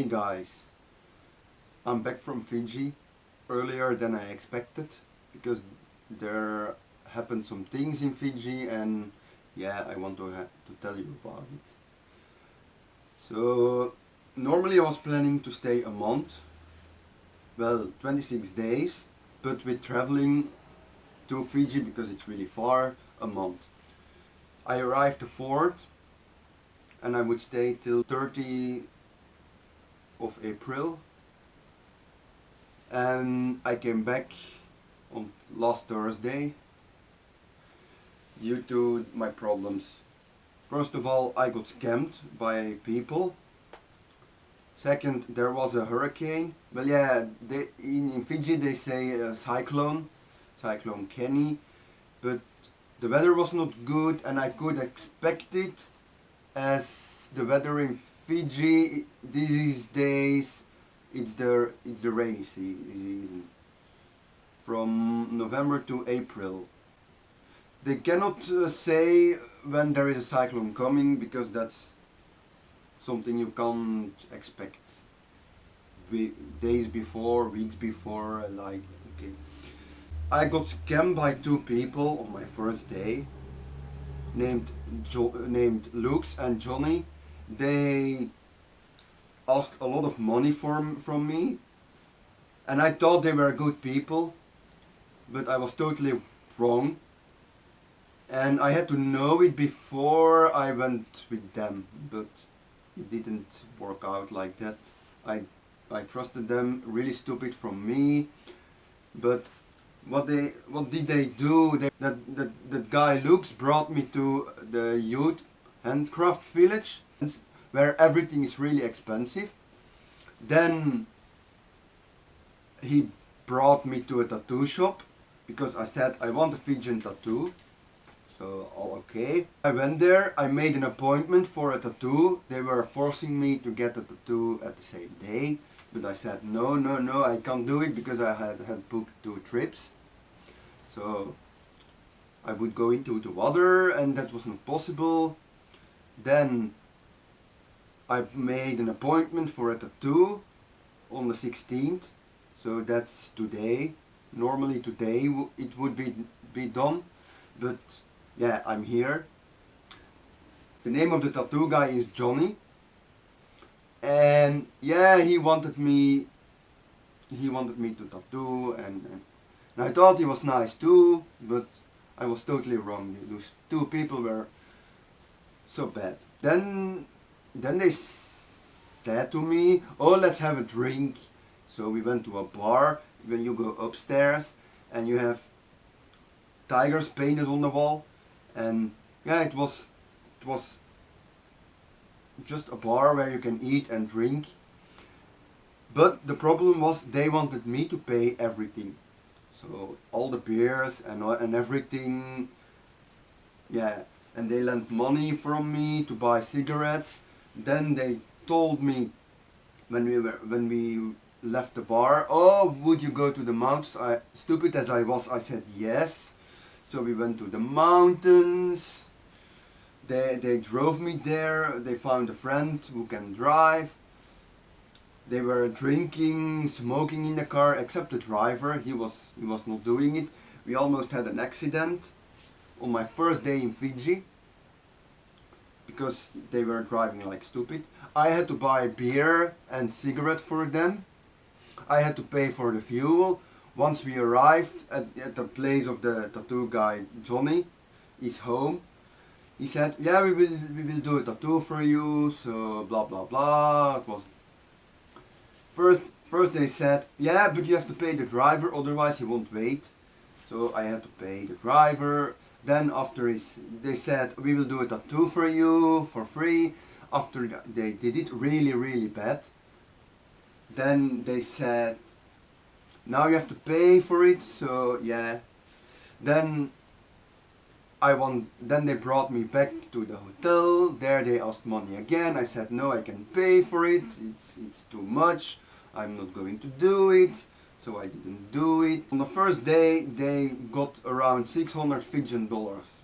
Hey guys, I'm back from Fiji earlier than I expected because there happened some things in Fiji and yeah, I want to tell you about it. So normally I was planning to stay a month, well 26 days, but with traveling to Fiji because it's really far, a month. I arrived the 4th and I would stay till 30 of April. And I came back on last Thursday due to my problems. First of all, I got scammed by people. Second, there was a hurricane. Well, yeah, in Fiji they say cyclone Kenny, but the weather was not good and I could expect it as the weather in Fiji these days it's the rainy season from November to April. They cannot say when there is a cyclone coming because that's something you can't expect days before, weeks before, like, okay. I got scammed by two people on my first day named Lux and Johnny. They asked a lot of money from me and I thought they were good people, but I was totally wrong. And I had to know it before I went with them, but it didn't work out like that. I trusted them, really stupid from me. But what did they do? That guy Lux brought me to the youth handcraft village where everything is really expensive. Then he brought me to a tattoo shop because I said I want a Fijian tattoo. So, all okay. I went there, I made an appointment for a tattoo. They were forcing me to get a tattoo at the same day. But I said no, I can't do it because I had booked 2 trips. So I would go into the water and that was not possible. Then I made an appointment for a tattoo on the 16th. So that's today. Normally today it would be done. But yeah, I'm here. The name of the tattoo guy is Johnny. And yeah, he wanted me to tattoo and I thought he was nice too, but I was totally wrong. Those two people were so bad. Then they said to me, oh, let's have a drink. So we went to a bar. When you go upstairs and you have tigers painted on the wall, and yeah, it was just a bar where you can eat and drink. But the problem was they wanted me to pay everything. So all the beers and everything, yeah, and they lent money from me to buy cigarettes. Then they told me when we left the bar, oh, would you go to the mountains? Stupid as I was, I said yes. So we went to the mountains. They drove me there. They found a friend who can drive. They were drinking, smoking in the car, except the driver. He was not doing it. We almost had an accident on my first day in Fiji because they were driving like stupid. I had to buy beer and cigarette for them. I had to pay for the fuel. Once we arrived at the place of the tattoo guy Johnny, his home, he said, yeah, we will do a tattoo for you, so blah blah blah. It was first they said, yeah, but you have to pay the driver, otherwise he won't wait. So I had to pay the driver. Then after they said, we will do a tattoo for you for free. After they did it really bad. Then they said, now you have to pay for it, so yeah. Then they brought me back to the hotel. There they asked money again. I said no, I can pay for it. It's too much. I'm not going to do it. So I didn't do it. On the first day they got around 600 Fijian dollars,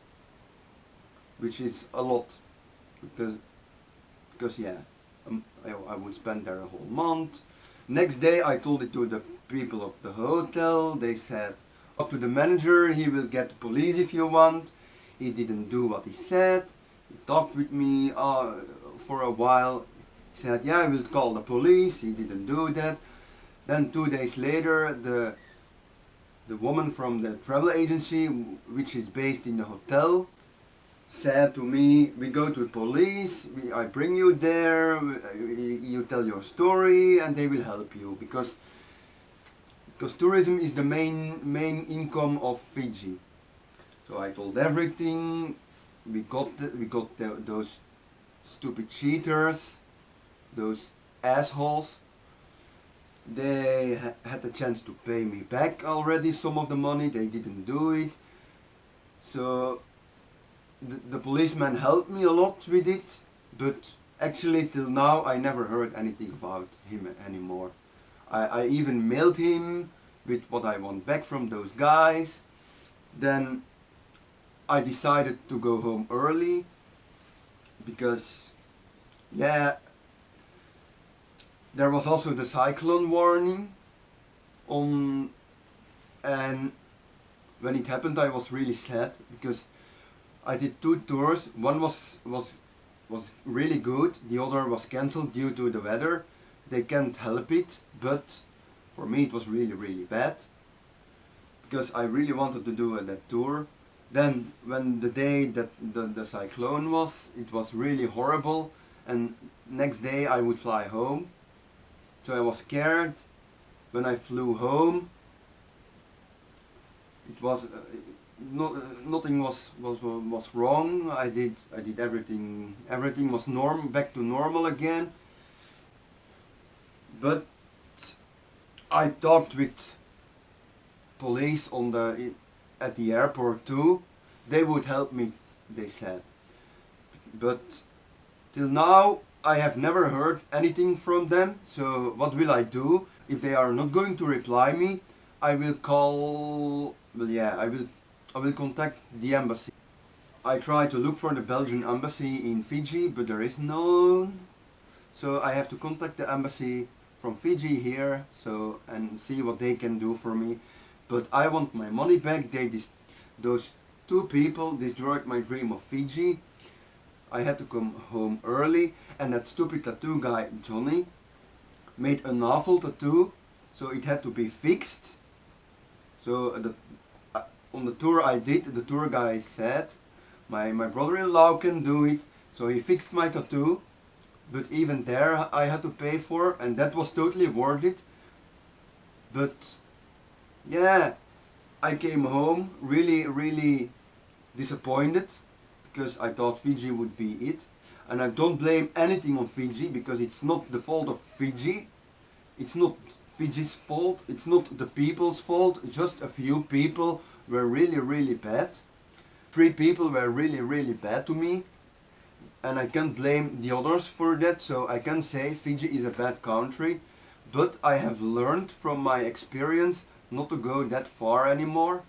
which is a lot because yeah, I would spend there a whole month. Next day I told it to the people of the hotel. They said, talk to the manager, he will get the police if you want. He didn't do what he said. He talked with me for a while. He said, yeah, I will call the police. He didn't do that. Then 2 days later, the woman from the travel agency, which is based in the hotel, said to me, we go to the police, I bring you there, you tell your story and they will help you, because tourism is the main income of Fiji. So I told everything. We got those stupid cheaters, those assholes. They had the chance to pay me back already some of the money. They didn't do it. So the policeman helped me a lot with it, but actually till now I never heard anything about him anymore. I even mailed him with what I want back from those guys. Then I decided to go home early because, yeah, there was also the cyclone warning on, and when it happened I was really sad because I did 2 tours. One was really good, the other was cancelled due to the weather. They can't help it, but for me it was really bad because I really wanted to do that tour. Then when the day that the cyclone was, it was really horrible, and next day I would fly home. So I was scared. When I flew home, it was nothing was wrong. I did everything. Everything was back to normal again. But I talked with police at the airport too. They would help me, they said. But till now I have never heard anything from them. So what will I do? If they are not going to reply me, I will call, well, yeah, I will contact the embassy. I try to look for the Belgian embassy in Fiji, but there is none. So I have to contact the embassy from Fiji here, and see what they can do for me. But I want my money back. Those 2 people destroyed my dream of Fiji. I had to come home early, and that stupid tattoo guy Johnny made an awful tattoo, so it had to be fixed. So on the tour I did, the tour guy said, my brother-in-law can do it, so he fixed my tattoo. But even there I had to pay for, and that was totally worth it. But yeah, I came home really disappointed because I thought Fiji would be it. And I don't blame anything on Fiji because it's not the fault of Fiji. It's not Fiji's fault, it's not the people's fault. Just a few people were really bad. 3 people were really bad to me. And I can't blame the others for that, so I can say Fiji is a bad country. But I have learned from my experience not to go that far anymore.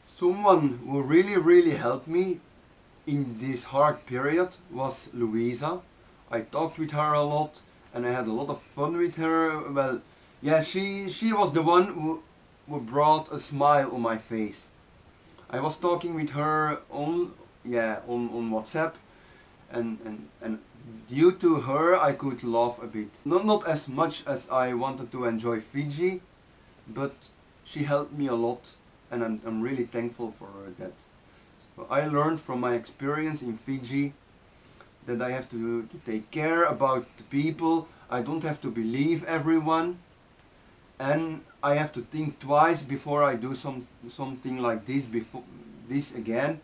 Someone who really helped me in this hard period was Louisa. I talked with her a lot and I had a lot of fun with her. Well, yeah, she was the one who brought a smile on my face. I was talking with her on WhatsApp, and due to her I could laugh a bit. Not as much as I wanted to enjoy Fiji, but she helped me a lot, and I'm really thankful for that. So I learned from my experience in Fiji that I have to take care about the people. I don't have to believe everyone, and I have to think twice before I do something like this again,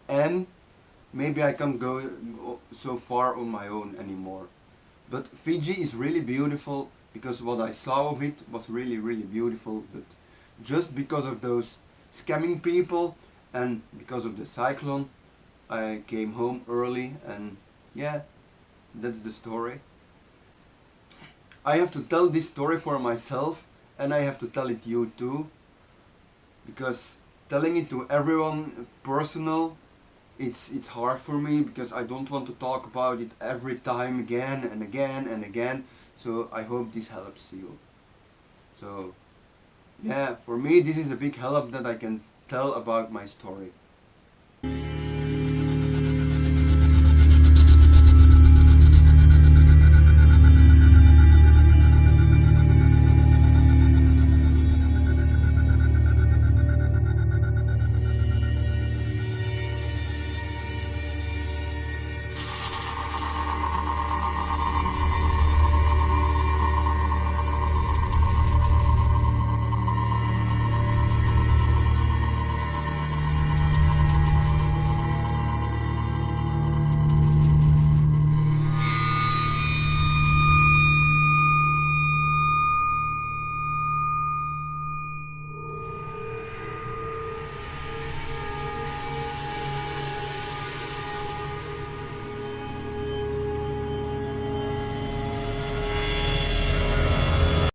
and maybe I can't go so far on my own anymore. But Fiji is really beautiful because what I saw of it was really beautiful, but just because of those scamming people and because of the cyclone I came home early, and yeah, that's the story. I have to tell this story for myself, and I have to tell it to you too, because telling it to everyone personal it's hard for me because I don't want to talk about it every time again and again and again. So I hope this helps you. So yeah, for me this is a big help that I can tell about my story.